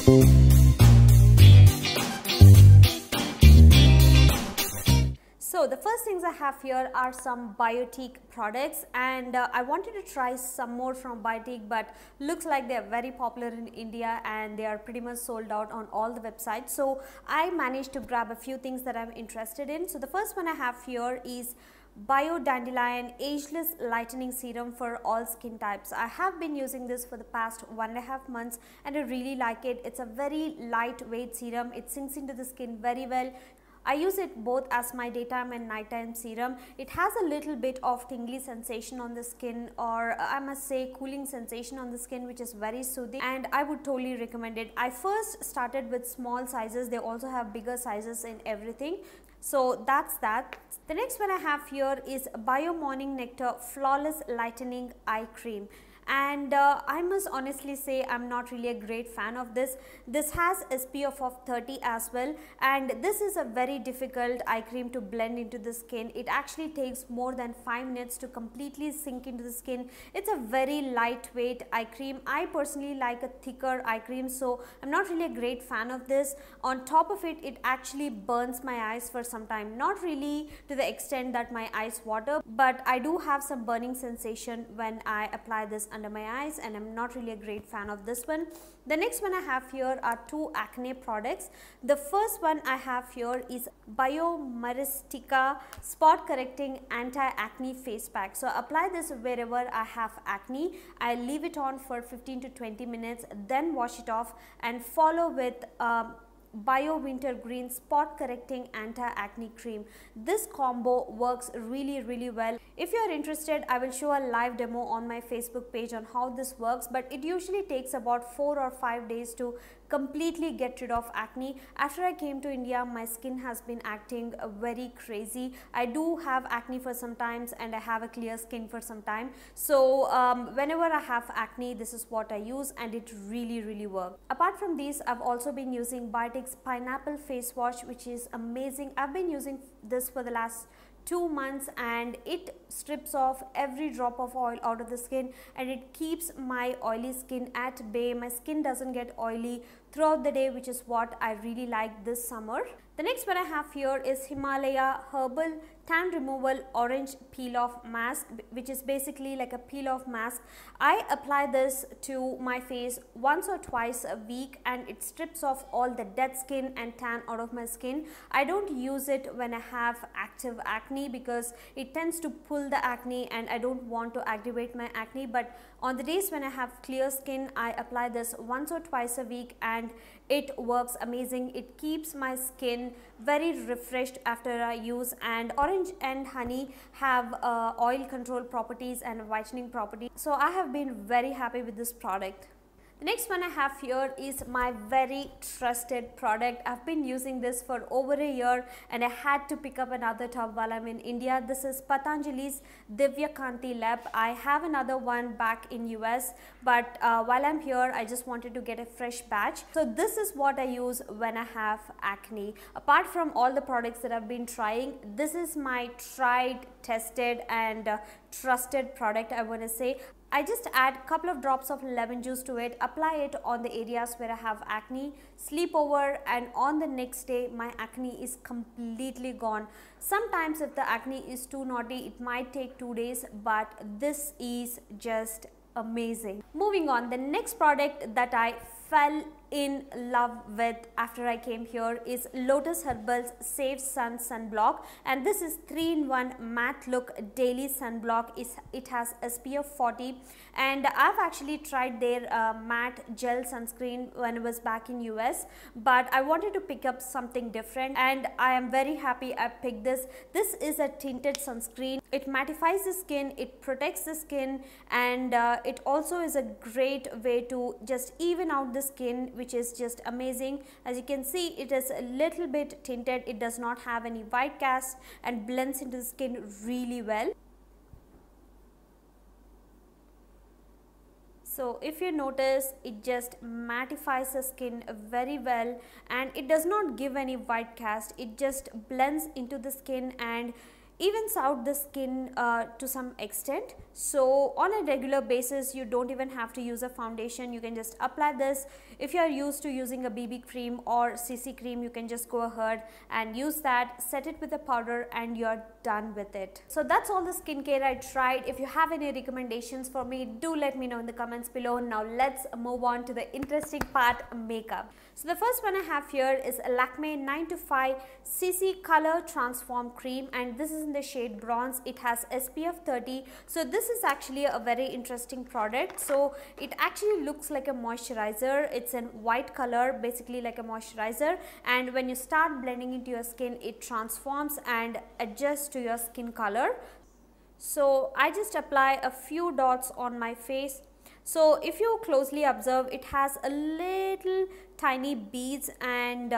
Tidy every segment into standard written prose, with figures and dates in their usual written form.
So the first things I have here are some Biotique products, and I wanted to try some more from Biotique, but looks like they are very popular in India and they are pretty much sold out on all the websites. So I managed to grab a few things that I'm interested in. So the first one I have here is Dandelion Ageless Lightening Serum for all skin types. I have been using this for the past 1.5 months and I really like it. It's a very lightweight serum. It sinks into the skin very well. I use it both as my daytime and nighttime serum. It has a little bit of tingly sensation on the skin, or I must say cooling sensation on the skin, which is very soothing, and I would totally recommend it. I first started with small sizes. They also have bigger sizes in everything. So that's that. The next one I have here is Biossance Nectar Flawless Lightening Eye Cream. And I must honestly say I'm not really a great fan of this. This has SPF of 30 as well, and this is a very difficult eye cream to blend into the skin. It actually takes more than 5 minutes to completely sink into the skin. It's a very lightweight eye cream. I personally like a thicker eye cream, so I'm not really a great fan of this. On top of it, it actually burns my eyes for some time. Not really to the extent that my eyes water, but I do have some burning sensation when I apply this under my eyes, and I'm not really a great fan of this one. The next one I have here are two acne products. The first one I have here is Biossance Spot Correcting Anti-Acne Face Pack. So apply this wherever I have acne. I leave it on for 15 to 20 minutes, then wash it off and follow with Bio Wintergreen Spot Correcting Anti-Acne Cream. This combo works really well. If you are interested, I will show a live demo on my Facebook page on how this works, but it usually takes about 4 or 5 days to completely get rid of acne. After I came to India, my skin has been acting very crazy. I do have acne for some times and I have a clear skin for some time. So whenever I have acne, this is what I use, and it really works. Apart from these, I've also been using Biotique's Pineapple Face Wash, which is amazing. I've been using this for the last 2 months and it strips off every drop of oil out of the skin, and it keeps my oily skin at bay. My skin doesn't get oily throughout the day, which is what I really like this summer. The next one I have here is Himalaya Herbal Tan Removal Orange Peel Off Mask, which is basically like a peel off mask. I apply this to my face once or twice a week and it strips off all the dead skin and tan out of my skin. I don't use it when I have active acne because it tends to pull the acne and I don't want to aggravate my acne, but on the days when I have clear skin, I apply this once or twice a week and it works amazing. It keeps my skin very refreshed after I use, and orange and honey have oil control properties and whitening properties, so I have been very happy with this product. The next one I have here is my very trusted product. I've been using this for over a year and I had to pick up another tub while I'm in India. This is Patanjali's Divya Conti Lab. I have another one back in US, but while I'm here, I just wanted to get a fresh batch. So this is what I use when I have acne. Apart from all the products that I've been trying, this is my tried, tested and trusted product, I want to say. I just add a couple of drops of lemon juice to it, apply it on the areas where I have acne, sleep over, and on the next day my acne is completely gone. Sometimes if the acne is too naughty, it might take 2 days, but this is just amazing. Moving on, the next product that I fell in love with after I came here is Lotus Harbors Save Sun Sunblock, and this is 3-in-1 matte look daily sunblock. It has SPF 40, and I've actually tried their matte gel sunscreen when I was back in US, but I wanted to pick up something different and I am very happy I picked this. This is a tinted sunscreen. It mattifies the skin, it protects the skin, and it also is a great way to just even out the skin, which is just amazing. As you can see, it is a little bit tinted, it does not have any white cast and blends into the skin really well. So if you notice, it just mattifies the skin very well and it does not give any white cast. It just blends into the skin and evens out the skin to some extent. So on a regular basis you don't even have to use a foundation, you can just apply this. If you are used to using a BB cream or CC cream, you can just go ahead and use that, set it with a powder, and you're done with it. So that's all the skincare I tried. If you have any recommendations for me, do let me know in the comments below. Now let's move on to the interesting part, makeup. So the first one I have here is a Lakme 925 CC Color Transform Cream, and this is in the shade bronze. It has SPF 30. So this is actually a very interesting product. So it actually looks like a moisturizer. It's in white color, basically like a moisturizer, and when you start blending into your skin, it transforms and adjusts to your skin color. So I just apply a few dots on my face. So if you closely observe, it has a little tiny beads, and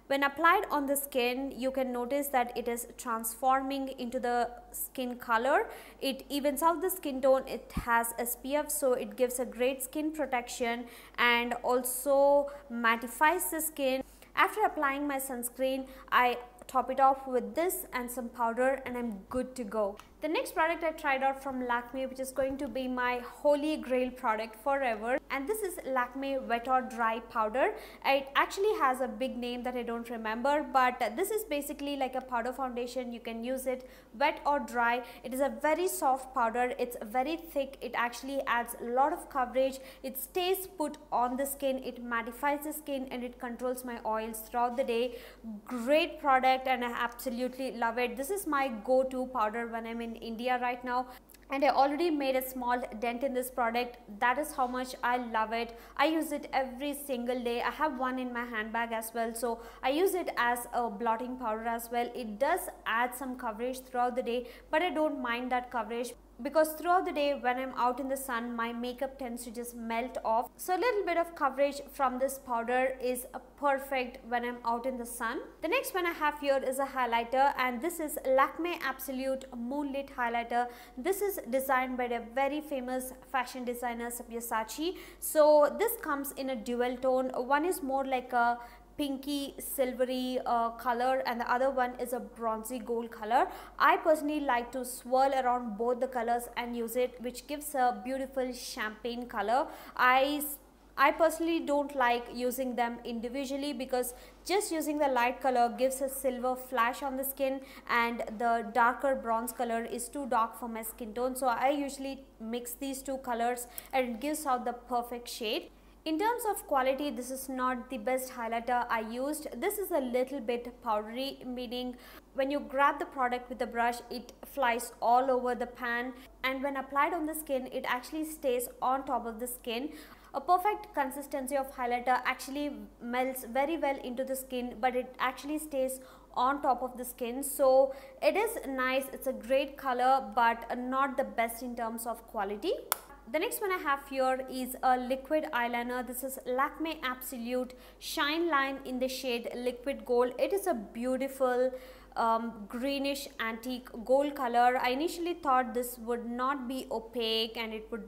when applied on the skin, you can notice that it is transforming into the skin color. It evens out the skin tone. It has SPF, so it gives a great skin protection and also mattifies the skin. After applying my sunscreen, I top it off with this and some powder, and I'm good to go. The next product I tried out from Lakme, which is going to be my holy grail product forever, and this is Lakme Wet or Dry Powder. It actually has a big name that I don't remember, but this is basically like a powder foundation. You can use it wet or dry. It is a very soft powder. It's very thick. It actually adds a lot of coverage. It stays put on the skin. It mattifies the skin, and it controls my oils throughout the day. Great product, and I absolutely love it. This is my go-to powder when I'm in India right now, and I already made a small dent in this product. That is how much I love it. I use it every single day. I have one in my handbag as well, so I use it as a blotting powder as well. It does add some coverage throughout the day, but I don't mind that coverage, because throughout the day when I'm out in the sun, my makeup tends to just melt off. So a little bit of coverage from this powder is perfect when I'm out in the sun. The next one I have here is a highlighter, and this is Lakme Absolute Moonlit Highlighter. This is designed by the very famous fashion designer Biossance. So this comes in a dual tone. One is more like a pinky silvery color, and the other one is a bronzy gold color. I personally like to swirl around both the colors and use it, which gives a beautiful champagne color. I personally don't like using them individually, because just using the light color gives a silver flash on the skin, and the darker bronze color is too dark for my skin tone. So I usually mix these two colors, and it gives out the perfect shade. In terms of quality, this is not the best highlighter I used. This is a little bit powdery, meaning when you grab the product with the brush, it flies all over the pan, and when applied on the skin, it actually stays on top of the skin. A perfect consistency of highlighter actually melts very well into the skin, but it actually stays on top of the skin. So it is nice, it's a great color, but not the best in terms of quality. The next one I have here is a liquid eyeliner. This is Lakme Absolute Shine Line in the shade Liquid Gold. It is a beautiful greenish antique gold color. I initially thought this would not be opaque and it would,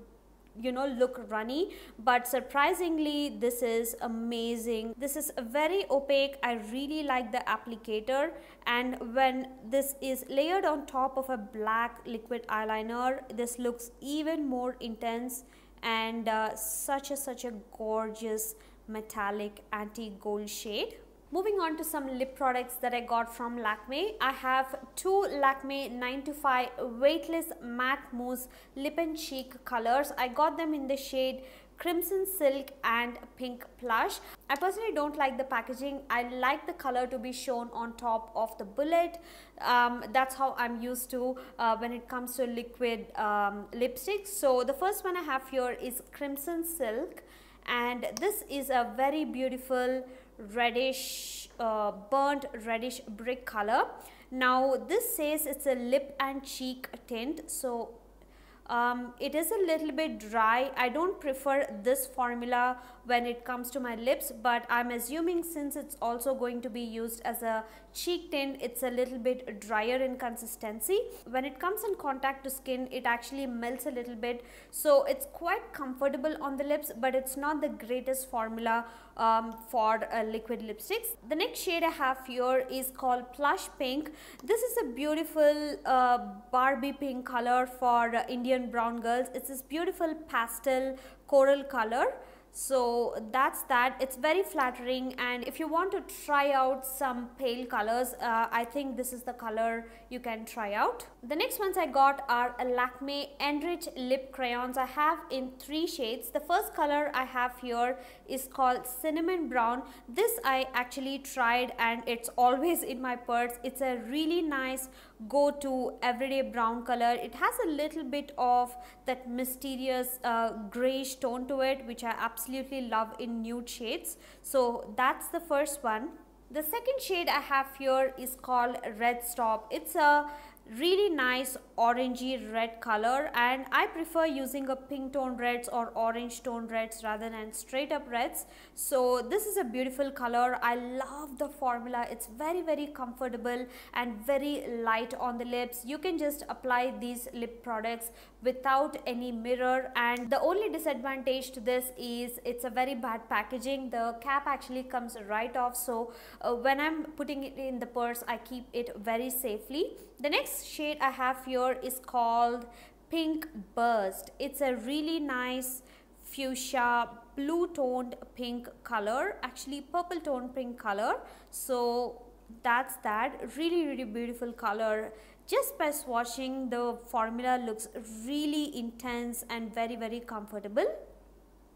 you know, look runny, but surprisingly this is amazing. This is very opaque. I really like the applicator, and when this is layered on top of a black liquid eyeliner, this looks even more intense, and such a gorgeous metallic antique gold shade. Moving on to some lip products that I got from Lakme. I have two Lakme 925 Weightless Matte Mousse Lip and Cheek colors. I got them in the shade Crimson Silk and Pink Plush. I personally don't like the packaging. I like the color to be shown on top of the bullet. That's how I'm used to when it comes to liquid lipsticks. So the first one I have here is Crimson Silk, and this is a very beautiful reddish burnt reddish brick color. Now this says it's a lip and cheek tint, so it is a little bit dry. I don't prefer this formula when it comes to my lips, but I'm assuming since it's also going to be used as a cheek tint, it's a little bit drier in consistency. When it comes in contact to skin, it actually melts a little bit, so it's quite comfortable on the lips, but it's not the greatest formula for liquid lipsticks. The next shade I have here is called Plush Pink. This is a beautiful Barbie pink color for Indian brown girls. It's this beautiful pastel coral color. So that's that. It's very flattering, and if you want to try out some pale colors, I think this is the color you can try out. The next ones I got are a Lakme Enrich Lip Crayons. I have in 3 shades. The first color I have here is called Cinnamon Brown. This I actually tried and it's always in my purse. It's a really nice go-to everyday brown color. It has a little bit of that mysterious grayish tone to it, which I absolutely love in nude shades. So that's the first one. The second shade I have here is called Red Stop. It's a really nice orangey red color, and I prefer using a pink tone reds or orange tone reds rather than straight up reds. So this is a beautiful color. I love the formula. It's very comfortable and very light on the lips. You can just apply these lip products without any mirror, and the only disadvantage to this is it's a very bad packaging. The cap actually comes right off, so when I'm putting it in the purse, I keep it very safely. The next shade I have here is called Pink Burst. It's a really nice fuchsia blue toned pink color, actually purple toned pink color. So that's that. Really beautiful color. Just by swatching, the formula looks really intense and very comfortable.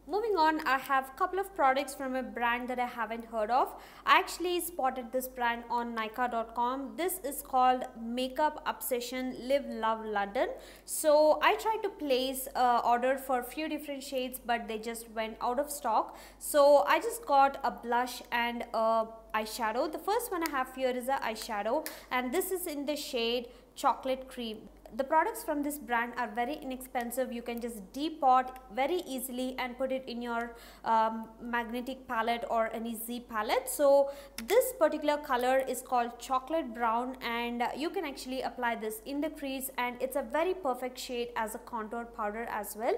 Moving on, I have a couple of products from a brand that I haven't heard of. I actually spotted this brand on Nykaa.com. This is called Makeup Obsession Live Love London. So I tried to place order for a few different shades, but they just went out of stock. So I just got a blush and a eyeshadow. The first one I have here is an eyeshadow, and this is in the shade Chocolate Cream. The products from this brand are very inexpensive. You can just depot very easily and put it in your magnetic palette or any Z palette. So this particular color is called Chocolate Brown, and you can actually apply this in the crease, and it's a very perfect shade as a contour powder as well.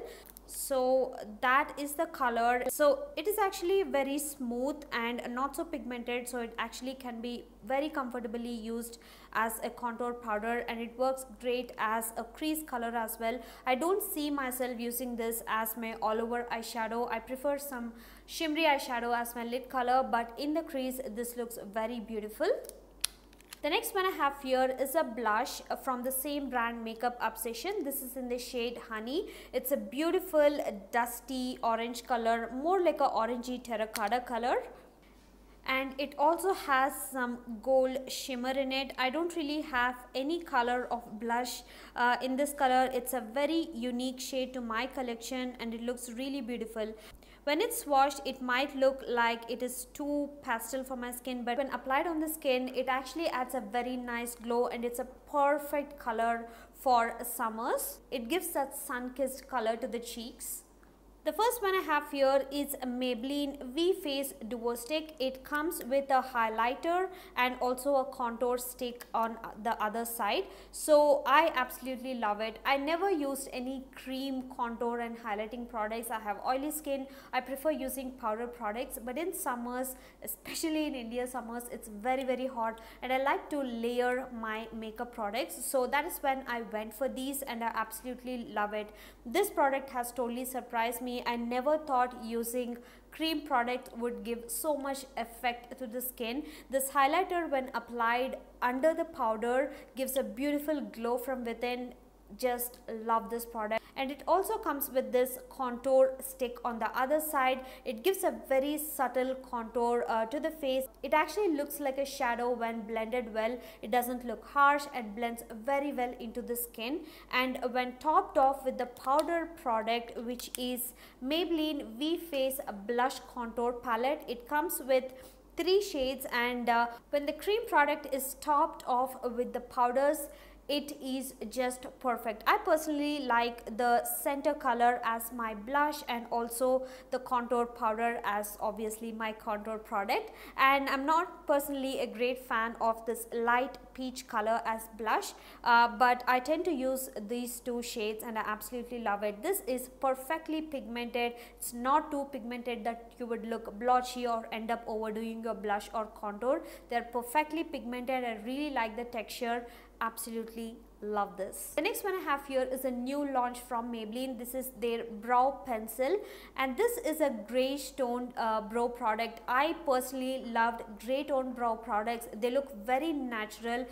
So that is the color. So it is actually very smooth and not so pigmented, so it actually can be very comfortably used as a contour powder, and it works great as a crease color as well. I don't see myself using this as my all over eyeshadow. I prefer some shimmery eyeshadow as my lid color, but in the crease this looks very beautiful. The next one I have here is a blush from the same brand, Makeup Obsession. This is in the shade Honey. It's a beautiful dusty orange color, more like a orangey terracotta color. And it also has some gold shimmer in it. I don't really have any color of blush in this color. It's a very unique shade to my collection, and it looks really beautiful. When it's washed, it might look like it is too pastel for my skin, but when applied on the skin, it actually adds a very nice glow, and it's a perfect color for summers. It gives that sun-kissed color to the cheeks. The first one I have here is a Maybelline VC Duo Stick. It comes with a highlighter and also a contour stick on the other side. So I absolutely love it. I never used any cream contour and highlighting products. I have oily skin. I prefer using powder products, but in summers, especially in India summers, it's very hot, and I like to layer my makeup products. So that is when I went for these, and I absolutely love it. This product has totally surprised me. I never thought using cream product would give so much effect to the skin. This highlighter, when applied under the powder, gives a beautiful glow from within. Just love this product. And it also comes with this contour stick on the other side. It gives a very subtle contour to the face. It actually looks like a shadow when blended well. It doesn't look harsh and blends very well into the skin. And when topped off with the powder product, which is Maybelline VC Blush Contour Palette, it comes with 3 shades, and when the cream product is topped off with the powders, it is just perfect. I personally like the center color as my blush and also the contour powder as obviously my contour product, and I'm not personally a great fan of this light peach color as blush, but I tend to use these two shades and I absolutely love it. This is perfectly pigmented. It's not too pigmented that you would look blotchy or end up overdoing your blush or contour. They're perfectly pigmented. I really like the texture. Absolutely love this. The next one I have here is a new launch from Maybelline. This is their brow pencil, and this is a grayish toned brow product. I personally loved gray toned brow products. They look very natural.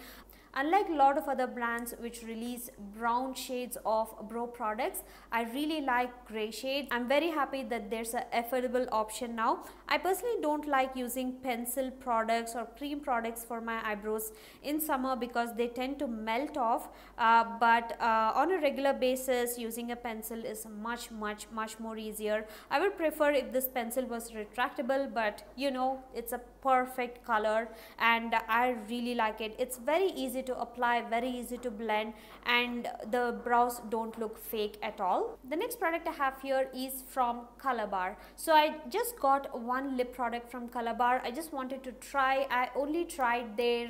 Unlike a lot of other brands which release brown shades of brow products, I really like grey shades. I'm very happy that there's an affordable option now. I personally don't like using pencil products or cream products for my eyebrows in summer because they tend to melt off, but on a regular basis using a pencil is much more easier. I would prefer if this pencil was retractable, but you know, it's a perfect color and I really like it. It's very easy to apply, very easy to blend, and the brows don't look fake at all. The next product I have here is from Colorbar. So I just got one lip product from Colorbar. I just wanted to try. I only tried their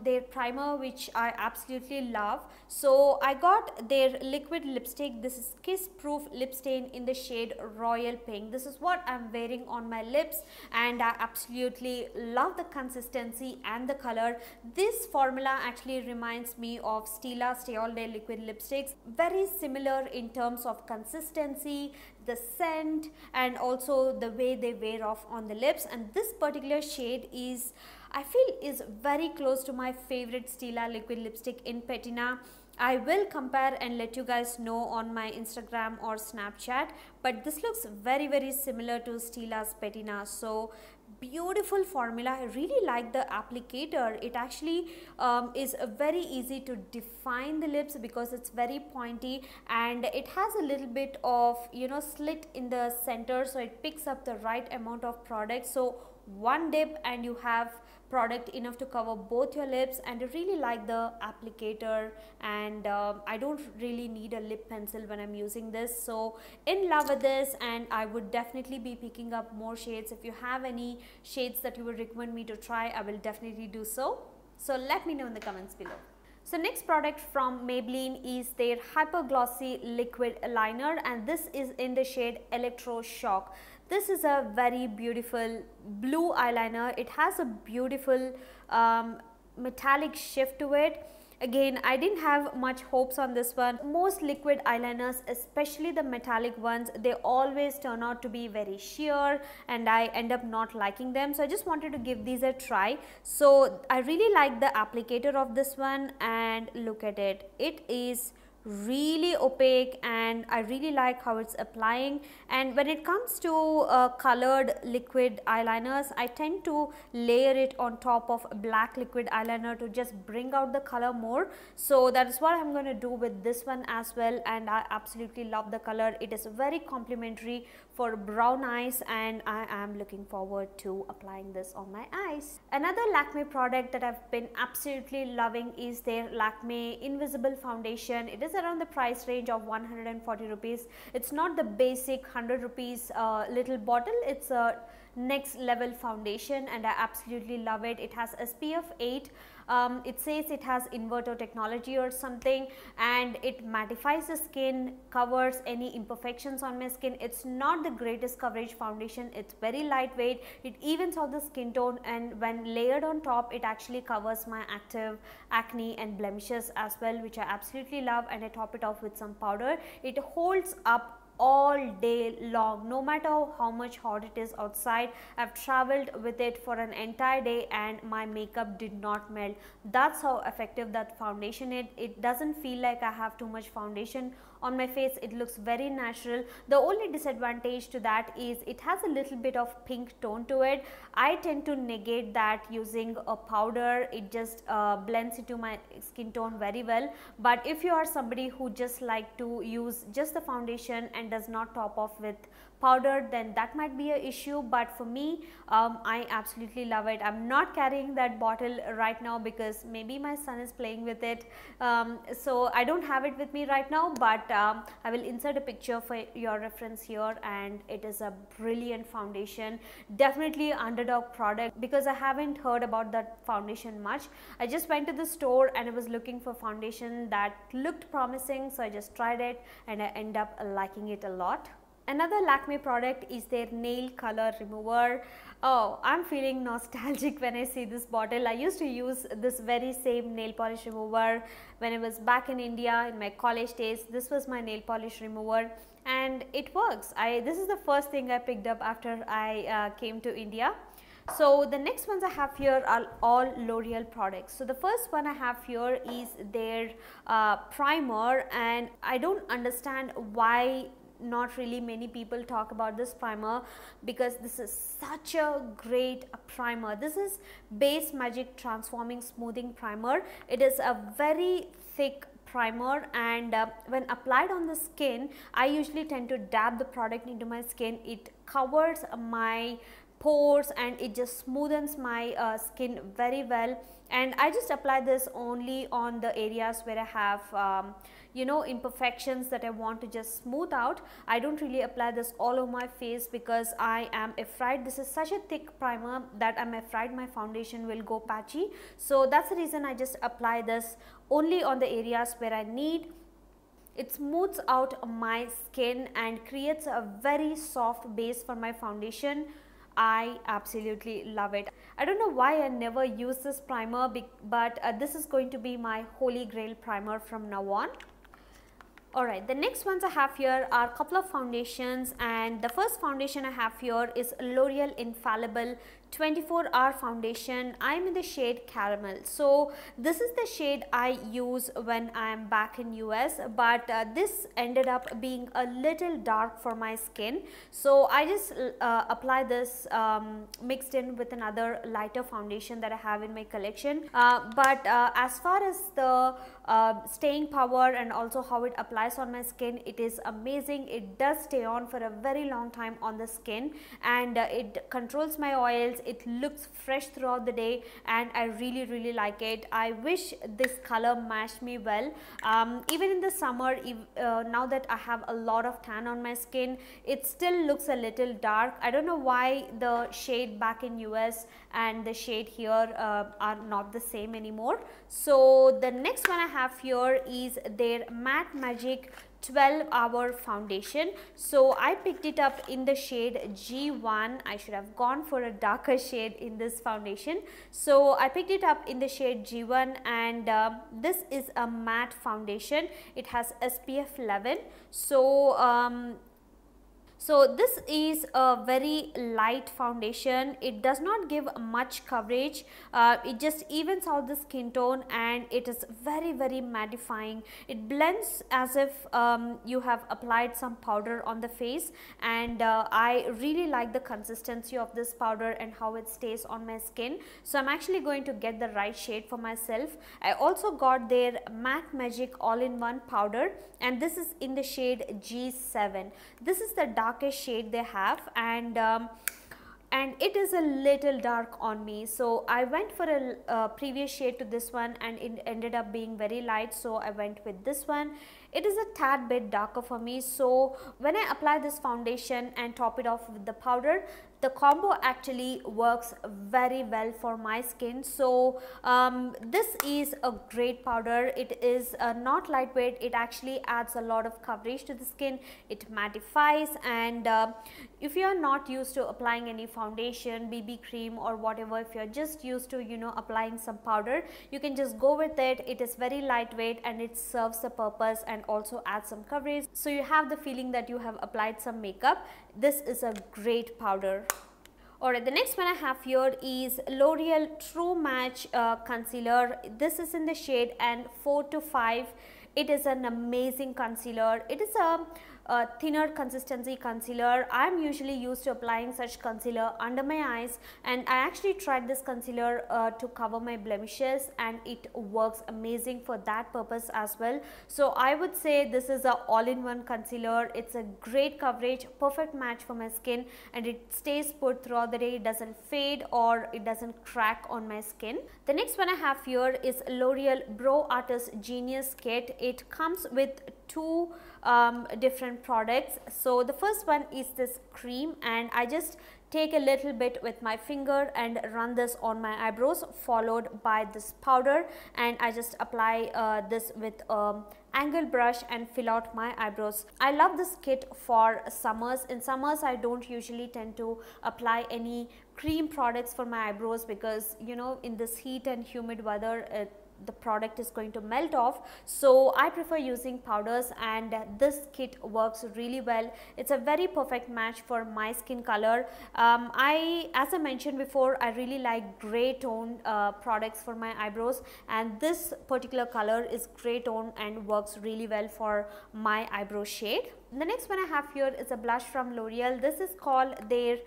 their primer, which I absolutely love. So I got their liquid lipstick. This is kiss proof lip stain in the shade Royal Pink. This is what I'm wearing on my lips and I absolutely love the consistency and the color. This formula actually reminds me of Stila Stay All Day liquid lipsticks. Very similar in terms of consistency, the scent, and also the way they wear off on the lips. And this particular shade is, I feel, is very close to my favorite Stila liquid lipstick in Patina. I will compare and let you guys know on my Instagram or Snapchat, but this looks very similar to Stila's Patina. So beautiful formula. I really like the applicator. It actually is very easy to define the lips because it's very pointy and it has a little bit of, you know, slit in the center, so it picks up the right amount of product. So one dip and you have product enough to cover both your lips, and I really like the applicator, and I don't really need a lip pencil when I'm using this. So in love with this, and I would definitely be picking up more shades. If you have any shades that you would recommend me to try, I will definitely do so. So let me know in the comments below. So next product from Maybelline is their Hyper Glossy Liquid Liner, and this is in the shade Electro Shock. This is a very beautiful blue eyeliner. It has a beautiful metallic shift to it. Again, I didn't have much hopes on this one. Most liquid eyeliners, especially the metallic ones, they always turn out to be very sheer and I end up not liking them. So I just wanted to give these a try. So I really like the applicator of this one, and look at it. It is really opaque and I really like how it's applying. And when it comes to colored liquid eyeliners, I tend to layer it on top of a black liquid eyeliner to just bring out the color more. So that is what I'm going to do with this one as well, and I absolutely love the color. It is very complimentary for brown eyes and I am looking forward to applying this on my eyes. Another Lakme product that I've been absolutely loving is their Lakme Invisible Foundation. It is around the price range of 140 rupees. It's not the basic 100 rupees little bottle. It's a next level foundation and I absolutely love it. It has SPF 8. It says it has inverter technology or something, and it mattifies the skin, covers any imperfections on my skin. It's not the greatest coverage foundation. It's very lightweight. It evens out the skin tone, and when layered on top, it actually covers my active acne and blemishes as well, which I absolutely love. And I top it off with some powder. It holds up all day long, no matter how much hot it is outside. I've traveled with it for an entire day and my makeup did not melt. That's how effective that foundation is. It doesn't feel like I have too much foundation on my face. It looks very natural. The only disadvantage to that is it has a little bit of pink tone to it. I tend to negate that using a powder. It just blends into my skin tone very well. But if you are somebody who just like to use just the foundation and does not top off with powder, then that might be an issue, but for me, I absolutely love it. I'm not carrying that bottle right now because maybe my son is playing with it, so I don't have it with me right now, but I will insert a picture for your reference here, and it is a brilliant foundation, definitely underdog product because I haven't heard about that foundation much. I just went to the store and I was looking for foundation that looked promising, so I just tried it and I end up liking it a lot. Another Lakme product is their nail color remover. Oh, I'm feeling nostalgic when I see this bottle. I used to use this very same nail polish remover when I was back in India in my college days. This was my nail polish remover and it works. This is the first thing I picked up after I came to India. So the next ones I have here are all L'Oreal products. So the first one I have here is their primer, and I don't understand why not really many people talk about this primer because this is such a great primer. This is Base Magic Transforming Smoothing Primer. It is a very thick primer, and when applied on the skin, I usually tend to dab the product into my skin. It covers my pores and it just smoothens my skin very well, and I just apply this only on the areas where I have you know, imperfections that I want to just smooth out. I don't really apply this all over my face because I am afraid this is such a thick primer that I'm afraid my foundation will go patchy. So that's the reason I just apply this only on the areas where I need. It smooths out my skin and creates a very soft base for my foundation. I absolutely love it. I don't know why I never use this primer, but this is going to be my holy grail primer from now on. Alright, the next ones I have here are a couple of foundations, and the first foundation I have here is L'Oreal Infallible 24-hour foundation. I am in the shade Caramel. So this is the shade I use when I am back in US, but this ended up being a little dark for my skin. So I just apply this mixed in with another lighter foundation that I have in my collection. But as far as the staying power and also how it applies on my skin, it is amazing. It does stay on for a very long time on the skin, and it controls my oils. It looks fresh throughout the day, and I really like it. I wish this color matched me well. Even in the summer, now that I have a lot of tan on my skin, it still looks a little dark. I don't know why the shade back in US and the shade here are not the same anymore. So the next one I have here is their Matte Magic 12-hour foundation. So I picked it up in the shade G1. I should have gone for a darker shade in this foundation. So I picked it up in the shade G1, and this is a matte foundation. It has SPF 11. So this is a very light foundation. It does not give much coverage. It just evens out the skin tone, and it is very mattifying. It blends as if you have applied some powder on the face, and I really like the consistency of this powder and how it stays on my skin. So I'm actually going to get the right shade for myself. I also got their Matte Magic all-in-one powder, and this is in the shade G7. This is the darkest shade they have, and it is a little dark on me. So I went for a previous shade to this one, and it ended up being very light, so I went with this one. It is a tad bit darker for me. So when I apply this foundation and top it off with the powder, the combo actually works very well for my skin. So this is a great powder. It is not lightweight. It actually adds a lot of coverage to the skin. It mattifies, and if you are not used to applying any foundation, BB cream or whatever, if you are just used to, you know, applying some powder, you can just go with it. It is very lightweight, and it serves the purpose and also adds some coverage, so you have the feeling that you have applied some makeup. This is a great powder. Alright, the next one I have here is L'Oreal True Match Concealer. This is in the shade N4 to 5. It is an amazing concealer. It is a thinner consistency concealer. I'm usually used to applying such concealer under my eyes, and I actually tried this concealer to cover my blemishes, and it works amazing for that purpose as well. So I would say this is a all-in-one concealer. It's a great coverage, perfect match for my skin, and it stays put throughout the day. It doesn't fade or it doesn't crack on my skin. The next one I have here is L'Oreal Brow Artist Genius Kit. It comes with two different products. So the first one is this cream, and I just take a little bit with my finger and run this on my eyebrows, followed by this powder, and I just apply this with angle brush and fill out my eyebrows. I love this kit for summers. In summers I don't usually tend to apply any cream products for my eyebrows because, you know, in this heat and humid weather the product is going to melt off. So I prefer using powders, and this kit works really well. It's a very perfect match for my skin color. As I mentioned before, I really like gray tone products for my eyebrows, and this particular color is gray tone and works really well for my eyebrow shade. The next one I have here is a blush from L'Oreal. This is called their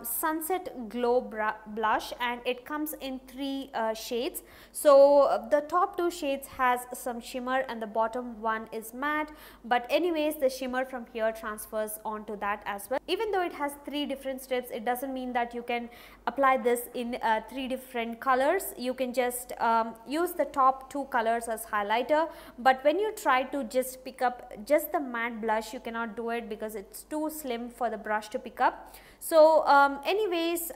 Sunset Glow blush, and it comes in three shades. So the top two shades has some shimmer and the bottom one is matte, but anyways the shimmer from here transfers onto that as well. Even though it has three different strips, it doesn't mean that you can apply this in three different colors. You can just use the top two colors as highlighter, but when you try to just pick up just the matte blush, you cannot do it because it's too slim for the brush to pick up. So anyways,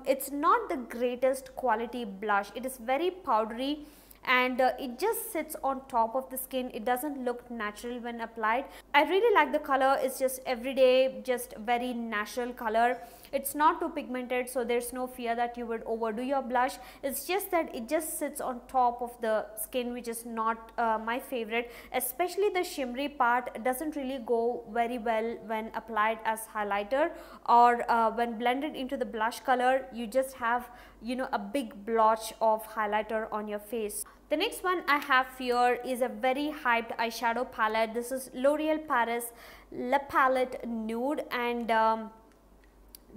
it's not the greatest quality blush. It is very powdery, and it just sits on top of the skin. It doesn't look natural when applied. I really like the color. It's just everyday, just very natural color. It's not too pigmented, so there's no fear that you would overdo your blush. It's just that it just sits on top of the skin, which is not my favorite. Especially the shimmery part doesn't really go very well when applied as highlighter, or when blended into the blush color, you just have, you know, a big blotch of highlighter on your face. The next one I have here is a very hyped eyeshadow palette. This is L'Oreal Paris La Palette Nude, and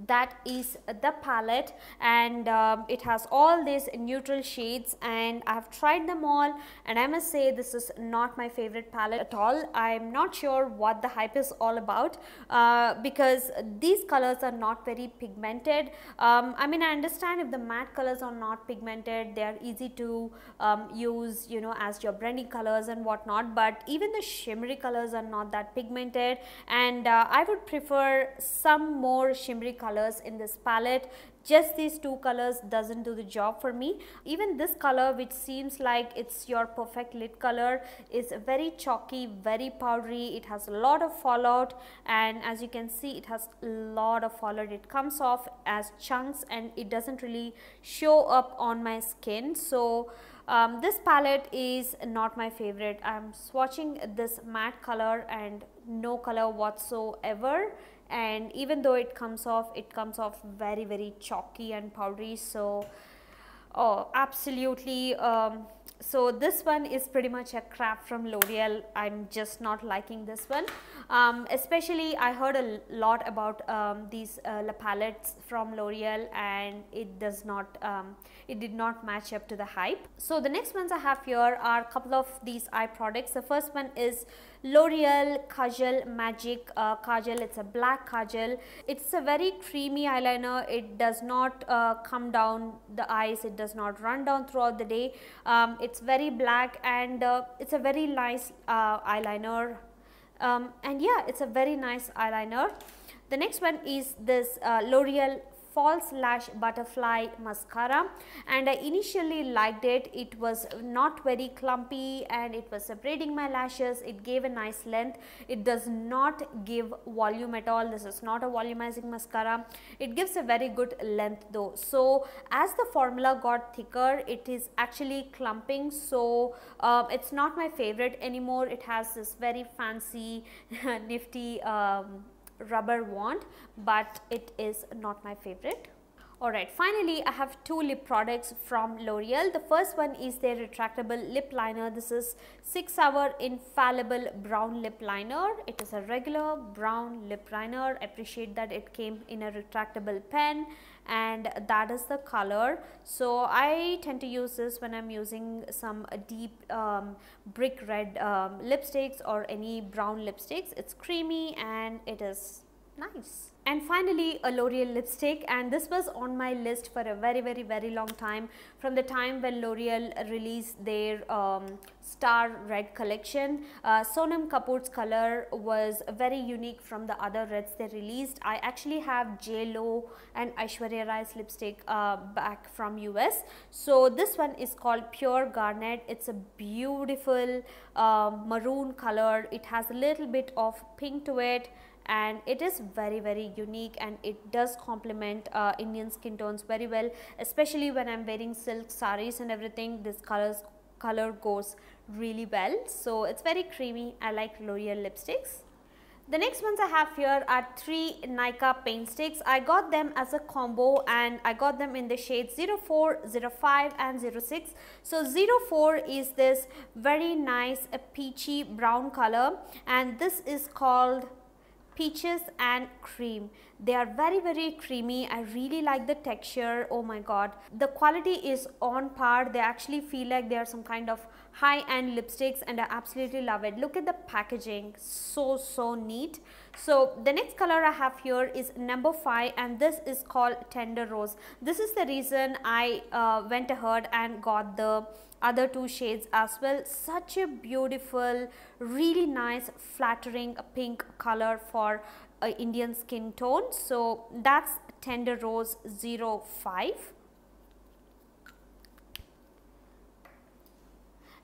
that is the palette, and it has all these neutral shades, and I have tried them all, and I must say this is not my favorite palette at all. I'm not sure what the hype is all about because these colors are not very pigmented. I mean, I understand if the matte colors are not pigmented, they are easy to use, you know, as your blending colors and whatnot, but even the shimmery colors are not that pigmented, and I would prefer some more shimmery colors in this palette. Just these two colors doesn't do the job for me. Even this color, which seems like it's your perfect lid color, is very chalky, very powdery. It has a lot of fallout, and as you can see, it has a lot of fallout. It comes off as chunks and it doesn't really show up on my skin. So this palette is not my favorite. I'm swatching this matte color and no color whatsoever, and even though it comes off very, very chalky and powdery. So absolutely, so this one is pretty much a crap from L'Oreal. I'm just not liking this one. Especially I heard a lot about these La palettes from L'Oreal, and it does not it did not match up to the hype. So the next ones I have here are a couple of these eye products. The first one is L'Oreal Kajal Magic Kajal. It's a black kajal. It's a very creamy eyeliner. It does not come down the eyes. It does not run down throughout the day. It's very black, and it's a very nice eyeliner. And yeah, it's a very nice eyeliner. The next one is this L'Oreal False Lash Butterfly Mascara, and I initially liked it. It was not very clumpy and it was separating my lashes. It gave a nice length. It does not give volume at all. This is not a volumizing mascara. It gives a very good length though. So as the formula got thicker, it is actually clumping. So it's not my favorite anymore. It has this very fancy nifty rubber wand, but it is not my favorite. Alright, finally I have two lip products from L'Oreal. The first one is their retractable lip liner. This is 6 Hour Infallible Brown Lip Liner. It is a regular brown lip liner. I appreciate that it came in a retractable pen, and that is the color. So I tend to use this when I'm using some deep brick red lipsticks or any brown lipsticks. It's creamy and it is nice. And finally a L'Oreal lipstick, and this was on my list for a very long time, from the time when L'Oreal released their Star Red collection. Sonam Kapoor's color was very unique from the other reds they released. I actually have J.Lo and Aishwarya Rai's lipstick back from US. So this one is called Pure Garnet. It's a beautiful maroon color. It has a little bit of pink to it, and it is very unique, and it does complement Indian skin tones very well, especially when I'm wearing silk saris and everything. This color goes really well. So it's very creamy. I like L'Oreal lipsticks. The next ones I have here are 3 Nykaa paint sticks. I got them as a combo, and I got them in the shades 04, 05 and 06. So 04 is this very nice peachy brown color, and this is called Peaches and Cream. They are very creamy. I really like the texture. Oh my god, the quality is on par. They actually feel like they are some kind of high-end lipsticks, and I absolutely love it. Look at the packaging, so neat. So the next color I have here is number 5, and this is called Tender Rose. This is the reason I went ahead and got the other 2 shades as well. Such a beautiful, really nice, flattering pink color for Indian skin tone. So that's Tender Rose 05.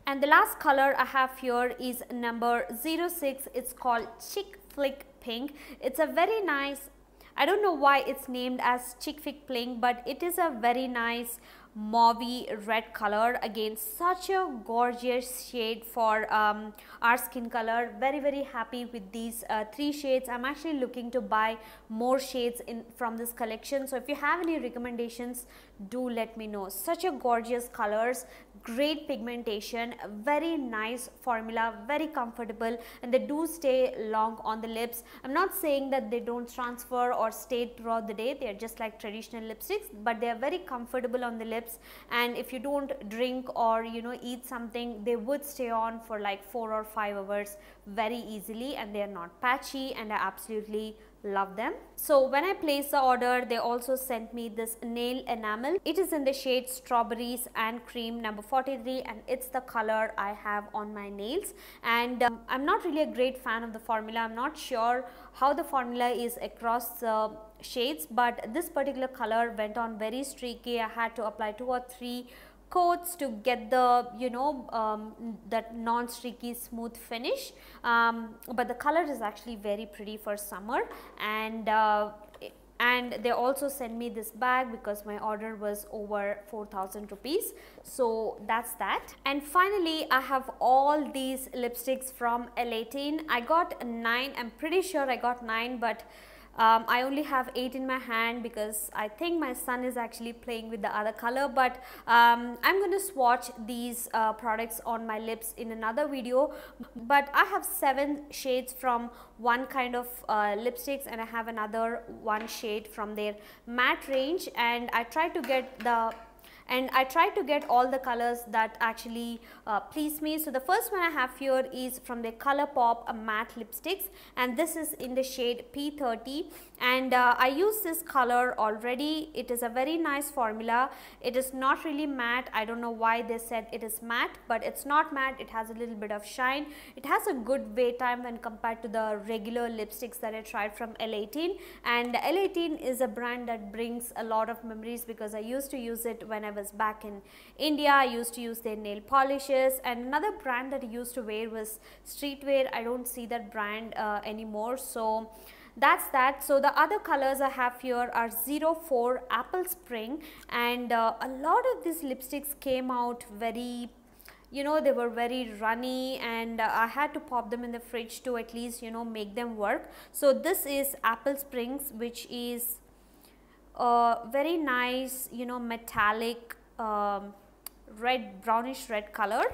And the last color I have here is number 06. It's called Chick Flick Pink. It's a very nice, I don't know why it's named as Chick Flick Pink, but it is a very nice mauvey red color. Again, such a gorgeous shade for our skin color. Very happy with these 3 shades. I'm actually looking to buy more shades from this collection. So if you have any recommendations, do let me know. Such a gorgeous colors, great pigmentation, very nice formula, very comfortable, and they do stay long on the lips. I'm not saying that they don't transfer or stay throughout the day. They are just like traditional lipsticks, but they are very comfortable on the lips, and if you don't drink or eat something, they would stay on for like 4 or 5 hours very easily, and they are not patchy, and I absolutely love them. So when I placed the order, they also sent me this nail enamel. It is in the shade Strawberries and Cream number 43, and it's the color I have on my nails. And I'm not really a great fan of the formula. I'm not sure how the formula is across the shades, but this particular color went on very streaky. I had to apply 2 or 3 coats to get the that non-streaky smooth finish, but the color is actually very pretty for summer. And they also sent me this bag because my order was over 4,000 rupees. So that's that. And finally I have all these lipsticks from L18. I got 9. I'm pretty sure I got 9, but I only have 8 in my hand because I think my son is actually playing with the other color, but I'm going to swatch these products on my lips in another video. But I have 7 shades from one kind of lipsticks, and I have another 1 shade from their matte range, and I tried to get all the colors that actually please me. So the first one I have here is from the Colourpop matte lipsticks, and this is in the shade P30, and I use this color already. It is a very nice formula. It is not really matte. I don't know why they said it is matte, but it's not matte. It has a little bit of shine. It has a good wear time when compared to the regular lipsticks that I tried from L18, and L18 is a brand that brings a lot of memories because I used to use it when I was back in India. I used to use their nail polishes, and another brand that I used to wear was Streetwear. I don't see that brand anymore. So that's that. So the other colors I have here are 04 Apple Spring, and a lot of these lipsticks came out very, they were very runny, and I had to pop them in the fridge to at least make them work. So this is Apple Springs, which is very nice, you know, metallic red, brownish red color.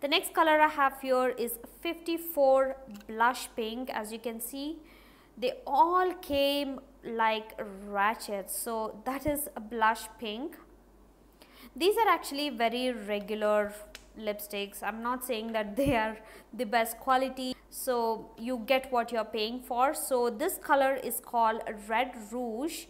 The next color I have here is 54 blush pink. As you can see, they all came like ratchets, so that is a blush pink. These are actually very regular lipsticks. I'm not saying that they are the best quality, so you get what you're paying for. So this color is called Red Rouge,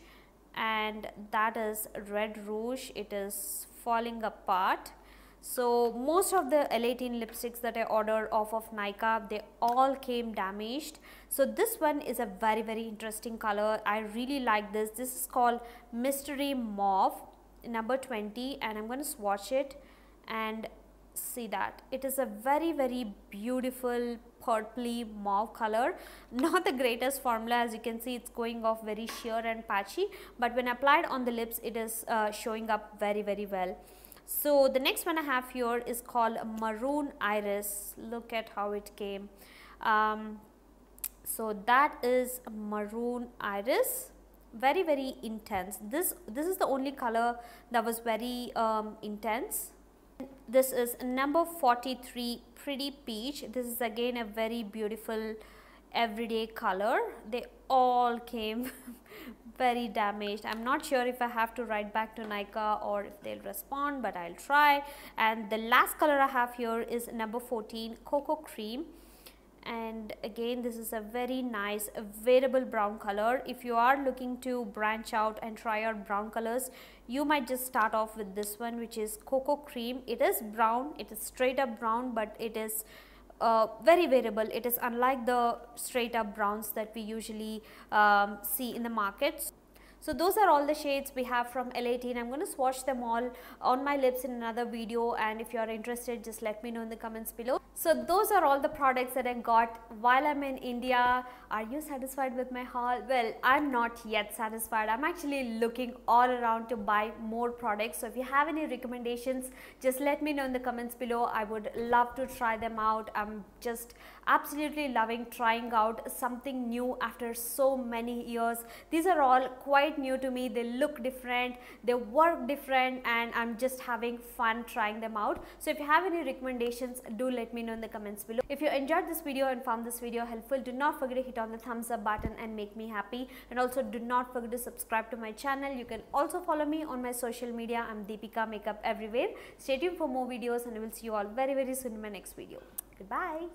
and that is Red Rouge. It is falling apart. So most of the L18 lipsticks that I ordered off of Nykaa, they all came damaged. So this one is a very, very interesting color. I really like this. This is called Mystery Mauve, number 20, and I'm going to swatch it and see that it is a very, very beautiful purpley mauve color. Not the greatest formula, as you can see, it's going off very sheer and patchy, but when applied on the lips, it is showing up very, very well. So the next one I have here is called Maroon Iris. Look at how it came. So that is Maroon Iris. Very, very intense. This is the only color that was very intense. This is number 43, Pretty Peach. This is again a very beautiful everyday color. They all came very damaged. I'm not sure if I have to write back to Nykaa or if they'll respond, but I'll try. And the last color I have here is number 14, Cocoa Cream. And again, this is a very nice wearable brown color. If you are looking to branch out and try out brown colors, you might just start off with this one, which is Cocoa Cream. It is brown, it is straight up brown, but it is very wearable. It is unlike the straight up browns that we usually see in the market. So those are all the shades we have from L18. I'm going to swatch them all on my lips in another video, and if you are interested, just let me know in the comments below. So those are all the products that I got while I'm in India. Are you satisfied with my haul? Well, I'm not yet satisfied. I'm actually looking all around to buy more products. So if you have any recommendations, just let me know in the comments below. I would love to try them out. I'm just absolutely loving trying out something new after so many years. These are all quite new to me. They look different, they work different, and I'm just having fun trying them out. So if you have any recommendations, do let me know in the comments below. If you enjoyed this video and found this video helpful, do not forget to hit on the thumbs up button and make me happy, and also do not forget to subscribe to my channel. You can also follow me on my social media. I'm Deepika Makeup everywhere. Stay tuned for more videos, and I will see you all very, very soon in my next video. Goodbye.